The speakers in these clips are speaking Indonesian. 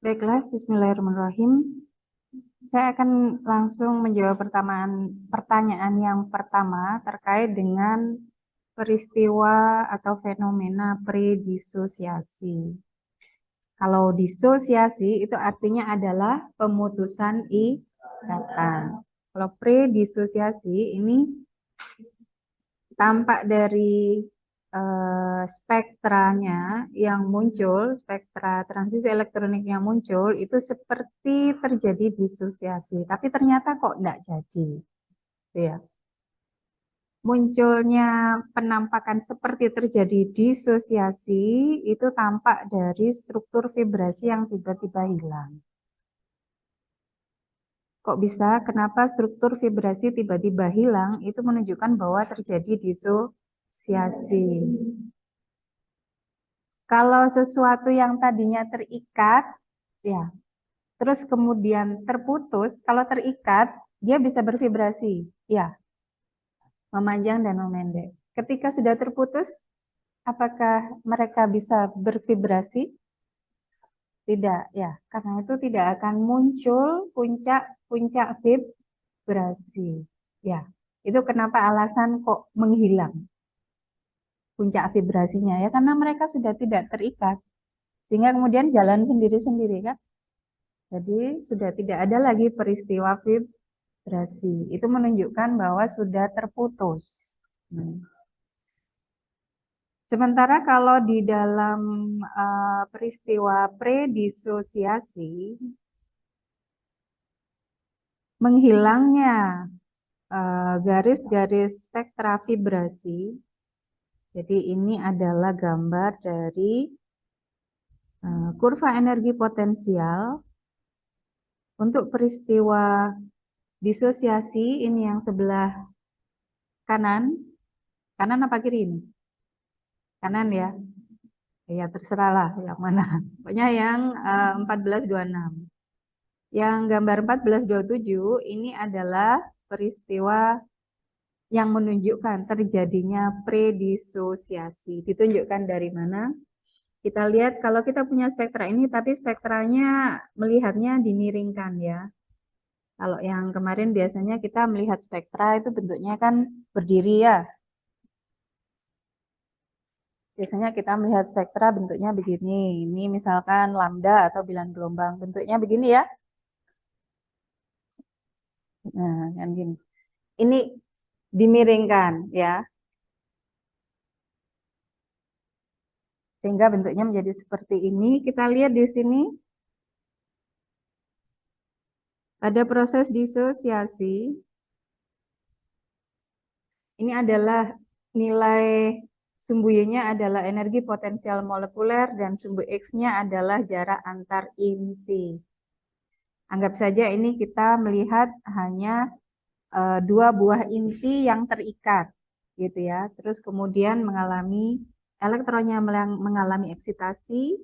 Baiklah, bismillahirrahmanirrahim. Saya akan langsung menjawab pertanyaan yang pertama terkait dengan peristiwa atau fenomena predisosiasi. Kalau disosiasi itu artinya adalah pemutusan ikatan. Kalau predisosiasi ini tampak dari spektranya yang muncul, spektra transisi elektronik yang muncul itu seperti terjadi disosiasi, tapi ternyata kok enggak jadi. Ya. Munculnya penampakan seperti terjadi disosiasi itu tampak dari struktur vibrasi yang tiba-tiba hilang. Kok bisa? Kenapa struktur vibrasi tiba-tiba hilang? Itu menunjukkan bahwa terjadi disosiasi. Kalau sesuatu yang tadinya terikat, ya, terus kemudian terputus, kalau terikat, dia bisa bervibrasi, ya, memanjang dan memendek. Ketika sudah terputus, apakah mereka bisa bervibrasi? Tidak, ya, karena itu tidak akan muncul puncak vibrasi. Ya, itu kenapa alasan kok menghilang puncak vibrasinya, ya, karena mereka sudah tidak terikat. Sehingga kemudian jalan sendiri-sendiri, kan? Jadi sudah tidak ada lagi peristiwa vibrasi. Itu menunjukkan bahwa sudah terputus. Sementara kalau di dalam peristiwa predisosiasi, menghilangnya garis-garis spektra vibrasi. Jadi ini adalah gambar dari kurva energi potensial untuk peristiwa disosiasi. Ini yang sebelah kanan apa kiri ini? Kanan, ya. Ya terserah lah yang mana. Pokoknya yang 1426. Yang gambar 1427 ini adalah peristiwa yang menunjukkan terjadinya predisosiasi. Ditunjukkan dari mana? Kita lihat kalau kita punya spektra ini, tapi spektranya melihatnya dimiringkan, ya. Kalau yang kemarin biasanya kita melihat spektra itu bentuknya kan berdiri, ya. Biasanya kita melihat spektra bentuknya begini. Ini misalkan lambda atau bilangan gelombang. Bentuknya begini, ya. Nah, kan gini. Ini dimiringkan, ya. Sehingga bentuknya menjadi seperti ini. Kita lihat di sini. Ada proses disosiasi. Ini adalah nilai sumbu Y-nya adalah energi potensial molekuler dan sumbu X-nya adalah jarak antar inti. Anggap saja ini kita melihat hanya dua buah inti yang terikat, gitu ya. Terus kemudian elektronnya mengalami eksitasi.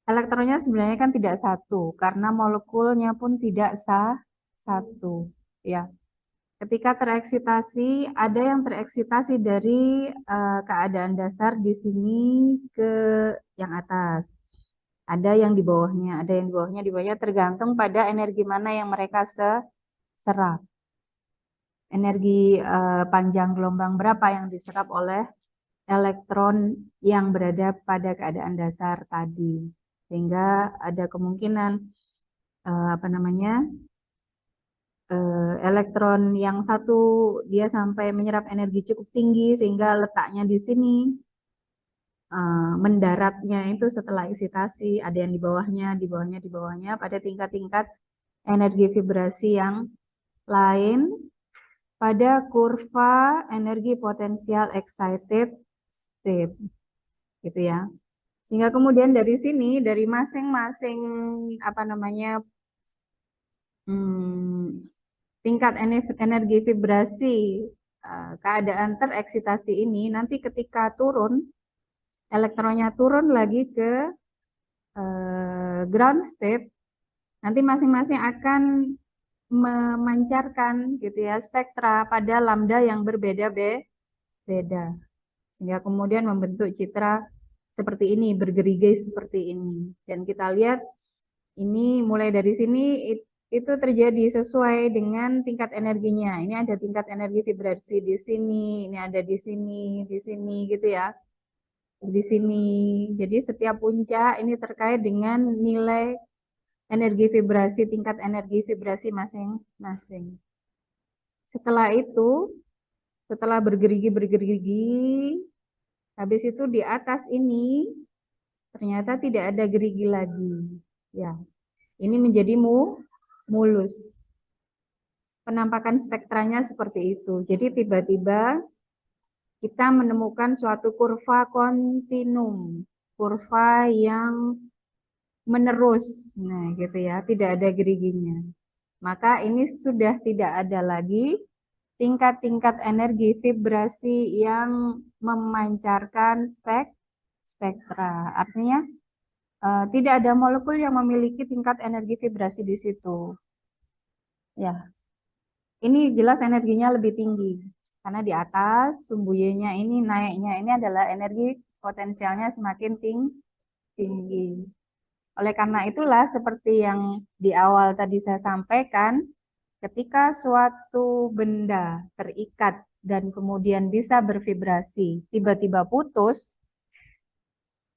Elektronnya sebenarnya kan tidak satu karena molekulnya pun tidak satu, ya. Ketika tereksitasi, ada yang tereksitasi dari keadaan dasar di sini ke yang atas. Ada yang di bawahnya, di bawahnya tergantung pada energi mana yang mereka serap. Energi panjang gelombang berapa yang diserap oleh elektron yang berada pada keadaan dasar tadi. Sehingga ada kemungkinan elektron yang satu dia sampai menyerap energi cukup tinggi sehingga letaknya di sini, mendaratnya itu setelah eksitasi, ada yang di bawahnya pada tingkat-tingkat energi vibrasi yang lain pada kurva energi potensial excited state, gitu ya. Sehingga kemudian dari sini, dari masing-masing tingkat energi vibrasi keadaan tereksitasi ini, nanti ketika turun, elektronnya turun lagi ke ground state, nanti masing-masing akan memancarkan, gitu ya, spektra pada lambda yang berbeda-beda, sehingga kemudian membentuk citra seperti ini, bergerigi seperti ini. Dan kita lihat Ini mulai dari sini itu terjadi sesuai dengan tingkat energinya. Ini ada tingkat energi vibrasi di sini, ini ada di sini gitu ya. Di sini. Jadi setiap puncak ini terkait dengan nilai energi vibrasi, tingkat energi vibrasi masing-masing. Setelah itu, setelah bergerigi, habis itu di atas ini ternyata tidak ada gerigi lagi. Ya, ini menjadi mulus. Penampakan spektranya seperti itu. Jadi tiba-tiba kita menemukan suatu kurva kontinum, kurva yang menerus. Nah, gitu ya, tidak ada geriginya. Maka ini sudah tidak ada lagi tingkat-tingkat energi vibrasi yang memancarkan spektra. Artinya tidak ada molekul yang memiliki tingkat energi vibrasi di situ. Ya, ini jelas energinya lebih tinggi karena di atas sumbu Y-nya ini naiknya ini adalah energi potensialnya semakin tinggi. Oleh karena itulah seperti yang di awal tadi saya sampaikan, ketika suatu benda terikat dan kemudian bisa bervibrasi, tiba-tiba putus,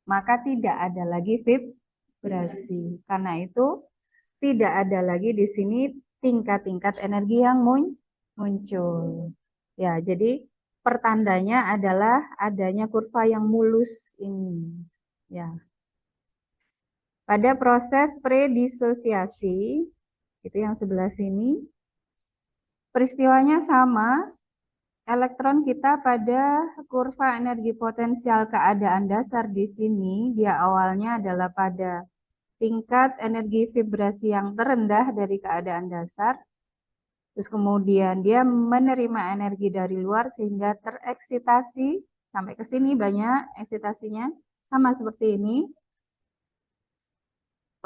maka tidak ada lagi vibrasi. Karena itu tidak ada lagi di sini tingkat-tingkat energi yang muncul. Ya, jadi pertandanya adalah adanya kurva yang mulus ini. Ya. Pada proses predisosiasi, itu yang sebelah sini, peristiwanya sama, elektron kita pada kurva energi potensial keadaan dasar di sini, dia awalnya adalah pada tingkat energi vibrasi yang terendah dari keadaan dasar, terus kemudian dia menerima energi dari luar sehingga tereksitasi, sampai ke sini banyak eksitasinya, sama seperti ini.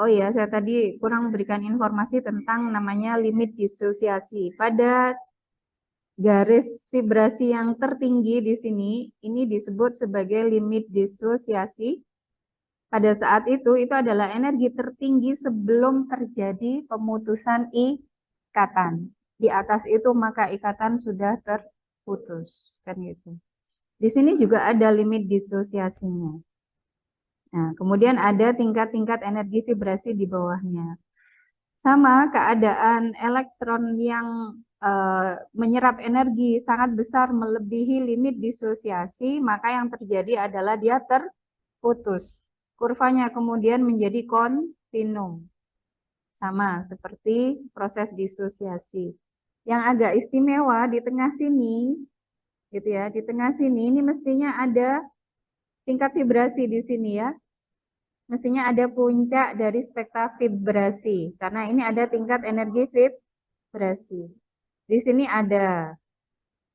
Oh iya, saya tadi kurang memberikan informasi tentang namanya limit disosiasi. Pada garis vibrasi yang tertinggi di sini, ini disebut sebagai limit disosiasi. Pada saat itu adalah energi tertinggi sebelum terjadi pemutusan ikatan. Di atas itu maka ikatan sudah terputus, kan gitu. Di sini juga ada limit disosiasinya. Nah, kemudian ada tingkat-tingkat energi vibrasi di bawahnya. Sama keadaan elektron yang menyerap energi sangat besar melebihi limit disosiasi, maka yang terjadi adalah dia terputus. Kurvanya kemudian menjadi kontinum. Sama seperti proses disosiasi. Yang agak istimewa di tengah sini, gitu ya, di tengah sini ini mestinya ada tingkat vibrasi di sini ya. Mestinya ada puncak dari spektra vibrasi karena ini ada tingkat energi vibrasi. Di sini ada,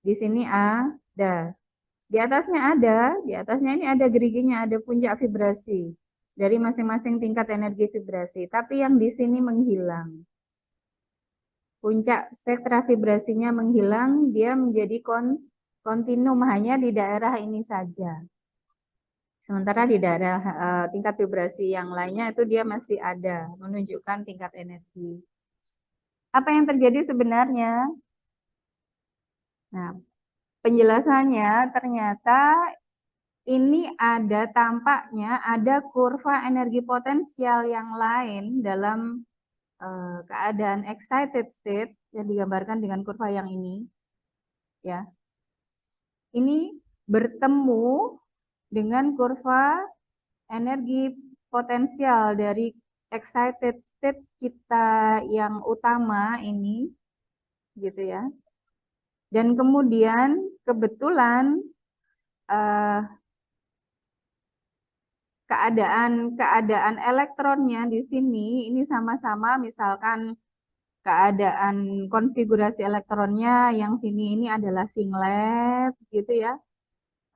di sini ada, di atasnya ini ada geriginya, ada puncak vibrasi dari masing-masing tingkat energi vibrasi. Tapi yang di sini menghilang. Puncak spektra vibrasinya menghilang, dia menjadi kontinum hanya di daerah ini saja. Sementara di daerah tingkat vibrasi yang lainnya itu dia masih ada, menunjukkan tingkat energi. Apa yang terjadi sebenarnya? Nah, penjelasannya ternyata ini ada tampaknya ada kurva energi potensial yang lain dalam keadaan excited state yang digambarkan dengan kurva yang ini. Ya, ini bertemu dengan kurva energi potensial dari excited state kita yang utama ini, gitu ya. Dan kemudian kebetulan keadaan elektronnya di sini ini sama-sama, misalkan keadaan konfigurasi elektronnya yang sini ini adalah singlet, gitu ya.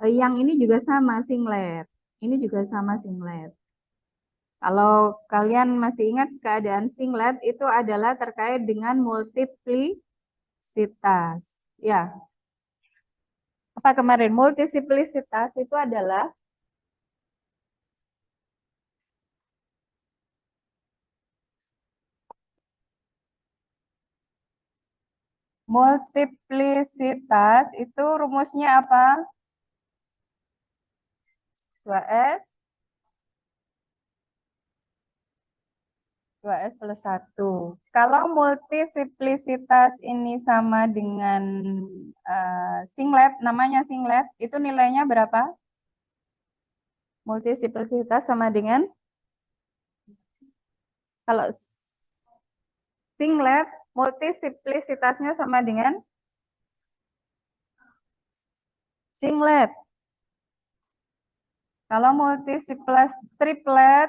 Yang ini juga sama singlet. Ini juga sama singlet. Kalau kalian masih ingat keadaan singlet itu adalah terkait dengan multiplisitas. Ya. Apa kemarin? Multiplisitas itu adalah Multiplisitas itu rumusnya apa? 2S 2S plus 1. Kalau multiplisitas ini sama dengan singlet, namanya singlet, itu nilainya berapa? Multiplisitas sama dengan, kalau singlet, multiplisitasnya sama dengan singlet. Kalau multiplitas triplet,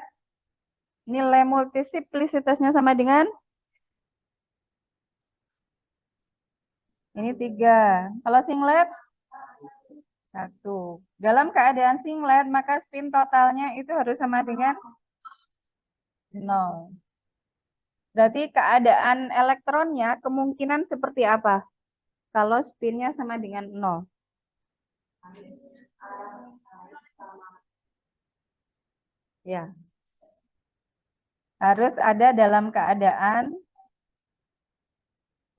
nilai multiplisitasnya sama dengan ini 3. Kalau singlet 1. Dalam keadaan singlet, maka spin totalnya itu harus sama dengan 0. Berarti keadaan elektronnya kemungkinan seperti apa? Kalau spinnya sama dengan 0. Ya. Harus ada dalam keadaan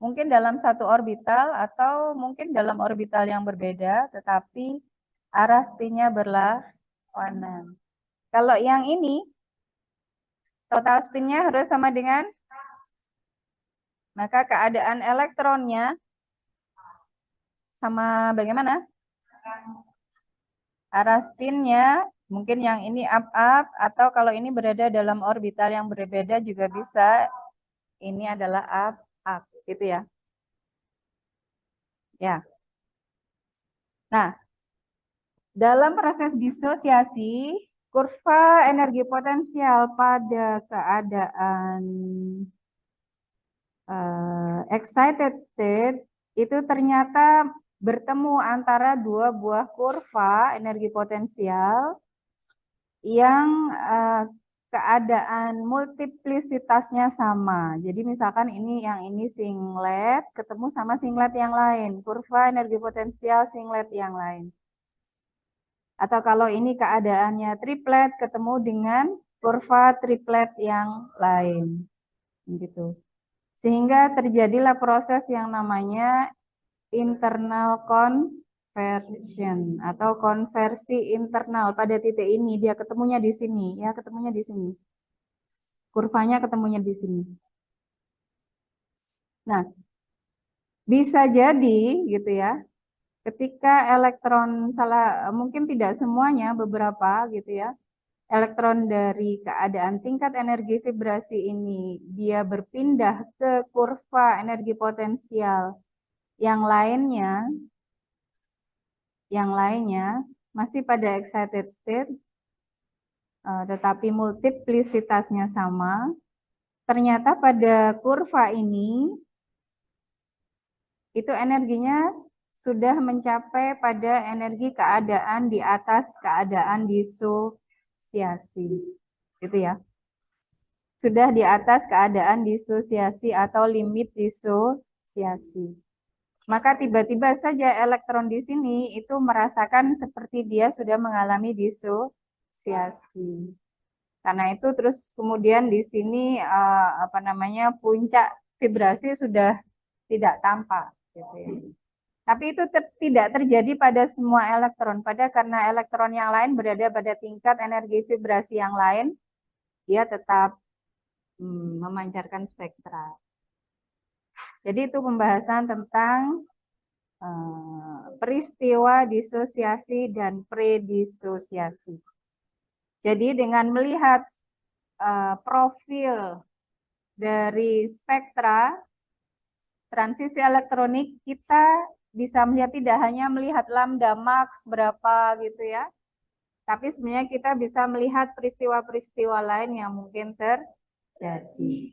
mungkin dalam satu orbital atau mungkin dalam orbital yang berbeda, tetapi arah spinnya berlawanan. Kalau yang ini, total spinnya harus sama dengan, maka keadaan elektronnya sama bagaimana? Arah spinnya, mungkin yang ini up-up, atau kalau ini berada dalam orbital yang berbeda juga bisa, ini adalah up-up, gitu ya. Ya. Nah, dalam proses disosiasi, kurva energi potensial pada keadaan excited state itu ternyata bertemu antara dua buah kurva energi potensial yang keadaan multiplisitasnya sama. Jadi misalkan ini singlet ketemu sama singlet yang lain, kurva energi potensial singlet yang lain. Atau kalau ini keadaannya triplet ketemu dengan kurva triplet yang lain. Gitu. Sehingga terjadilah proses yang namanya internal conversion atau konversi internal pada titik ini. Dia ketemunya di sini, ya, ketemunya di sini. Kurvanya ketemunya di sini. Nah, bisa jadi gitu ya. Ketika elektron mungkin tidak semuanya, beberapa gitu ya. Elektron dari keadaan tingkat energi vibrasi ini dia berpindah ke kurva energi potensial yang lainnya masih pada excited state, tetapi multiplisitasnya sama. Ternyata pada kurva ini itu energinya sudah mencapai pada energi keadaan di atas keadaan disosiasi, gitu ya. Sudah di atas keadaan disosiasi atau limit disosiasi. Maka tiba-tiba saja elektron di sini itu merasakan seperti dia sudah mengalami disosiasi. Karena itu terus kemudian di sini puncak vibrasi sudah tidak tampak, gitu ya. Tapi itu tidak terjadi pada semua elektron. Karena elektron yang lain berada pada tingkat energi vibrasi yang lain, dia tetap memancarkan spektra. Jadi itu pembahasan tentang peristiwa disosiasi dan predisosiasi. Jadi dengan melihat profil dari spektra transisi elektronik, kita bisa melihat tidak hanya melihat lambda max berapa gitu ya, tapi sebenarnya kita bisa melihat peristiwa-peristiwa lain yang mungkin terjadi.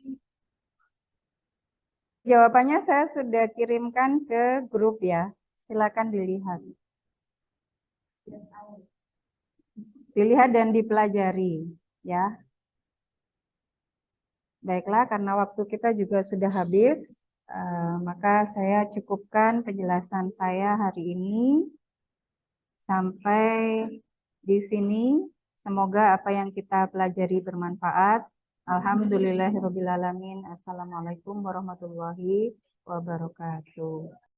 Jawabannya saya sudah kirimkan ke grup ya, silakan dilihat. Dilihat dan dipelajari ya. Baiklah, karena waktu kita juga sudah habis, maka saya cukupkan penjelasan saya hari ini sampai di sini. Semoga apa yang kita pelajari bermanfaat. Alhamdulillahirobbilalamin. Assalamualaikum warahmatullahi wabarakatuh.